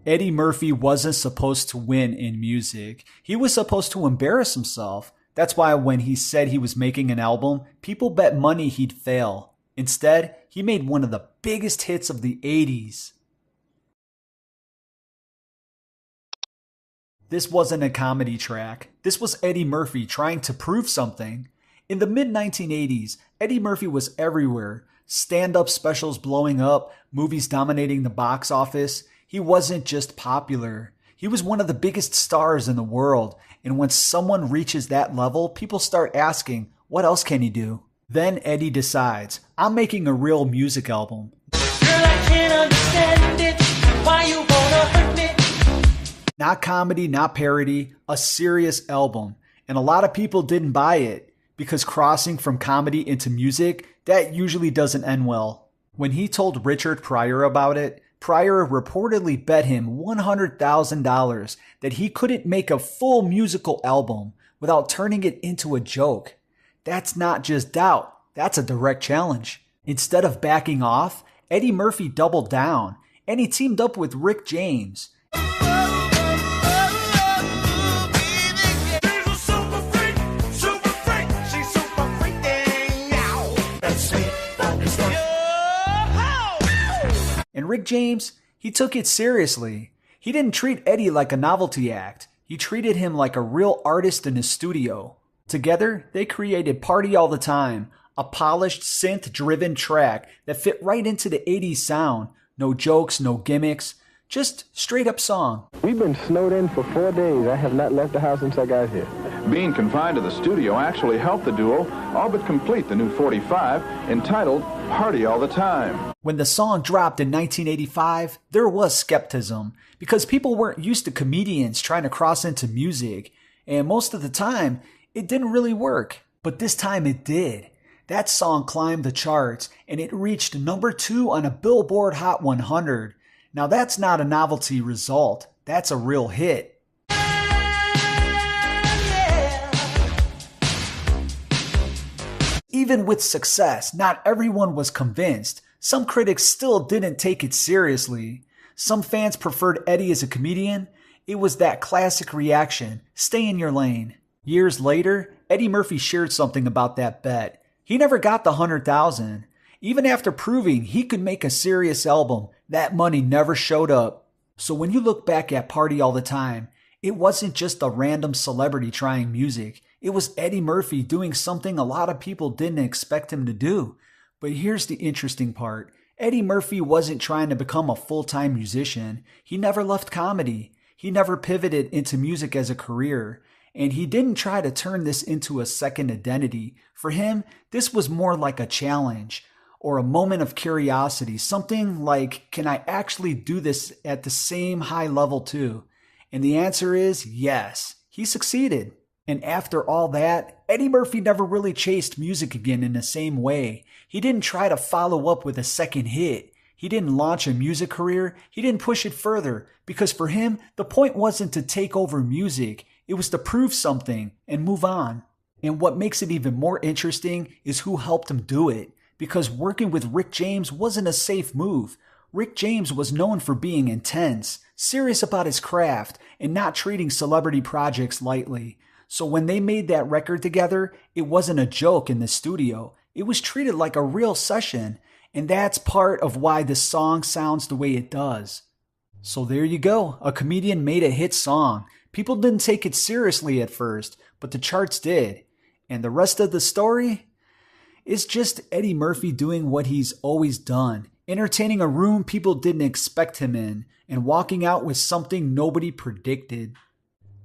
Eddie Murphy wasn't supposed to win in music. He was supposed to embarrass himself. That's why when he said he was making an album, people bet money he'd fail. Instead, he made one of the biggest hits of the 80s. This wasn't a comedy track. This was Eddie Murphy trying to prove something. In the mid-1980s, Eddie Murphy was everywhere. Stand-up specials blowing up, movies dominating the box office. He wasn't just popular. He was one of the biggest stars in the world. And when someone reaches that level, people start asking, what else can he do? Then Eddie decides, I'm making a real music album. Girl, I can't understand it. Why you wanna hurt me? Not comedy, not parody, a serious album. And a lot of people didn't buy it because crossing from comedy into music, that usually doesn't end well. When he told Richard Pryor about it, Pryor reportedly bet him $100,000 that he couldn't make a full musical album without turning it into a joke. That's not just doubt, that's a direct challenge. Instead of backing off, Eddie Murphy doubled down and he teamed up with Rick James. And Rick James, he took it seriously. He didn't treat Eddie like a novelty act. He treated him like a real artist in his studio. Together, they created Party All the Time, a polished synth-driven track that fit right into the 80s sound. No jokes, no gimmicks, just straight-up song. We've been snowed in for 4 days. I have not left the house since I got here. Being confined to the studio actually helped the duo all but complete the new 45 entitled Party All the Time. When the song dropped in 1985, there was skepticism because people weren't used to comedians trying to cross into music, and most of the time, it didn't really work. But this time it did. That song climbed the charts, and it reached number 2 on a Billboard Hot 100. Now that's not a novelty result, that's a real hit. Even with success, not everyone was convinced. Some critics still didn't take it seriously. Some fans preferred Eddie as a comedian. It was that classic reaction, stay in your lane. Years later, Eddie Murphy shared something about that bet. He never got the $100,000. Even after proving he could make a serious album, that money never showed up. So when you look back at Party All the Time, it wasn't just a random celebrity trying music. It was Eddie Murphy doing something a lot of people didn't expect him to do. But here's the interesting part. Eddie Murphy wasn't trying to become a full-time musician. He never left comedy. He never pivoted into music as a career. And he didn't try to turn this into a second identity. For him, this was more like a challenge or a moment of curiosity. Something like, can I actually do this at the same high level too? And the answer is yes. He succeeded. And after all that, Eddie Murphy never really chased music again in the same way. He didn't try to follow up with a second hit. He didn't launch a music career. He didn't push it further because for him, the point wasn't to take over music. It was to prove something and move on. And what makes it even more interesting is who helped him do it. Because working with Rick James wasn't a safe move. Rick James was known for being intense, serious about his craft, and not treating celebrity projects lightly. So when they made that record together, it wasn't a joke in the studio. It was treated like a real session. And that's part of why the song sounds the way it does. So there you go. A comedian made a hit song. People didn't take it seriously at first, but the charts did. And the rest of the story is just Eddie Murphy doing what he's always done. Entertaining a room people didn't expect him in and walking out with something nobody predicted.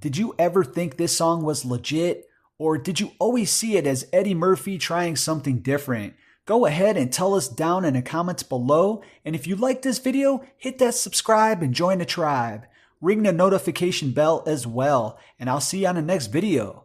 Did you ever think this song was legit? Or did you always see it as Eddie Murphy trying something different? Go ahead and tell us down in the comments below. And if you like this video, hit that subscribe and join the tribe. Ring the notification bell as well. And I'll see you on the next video.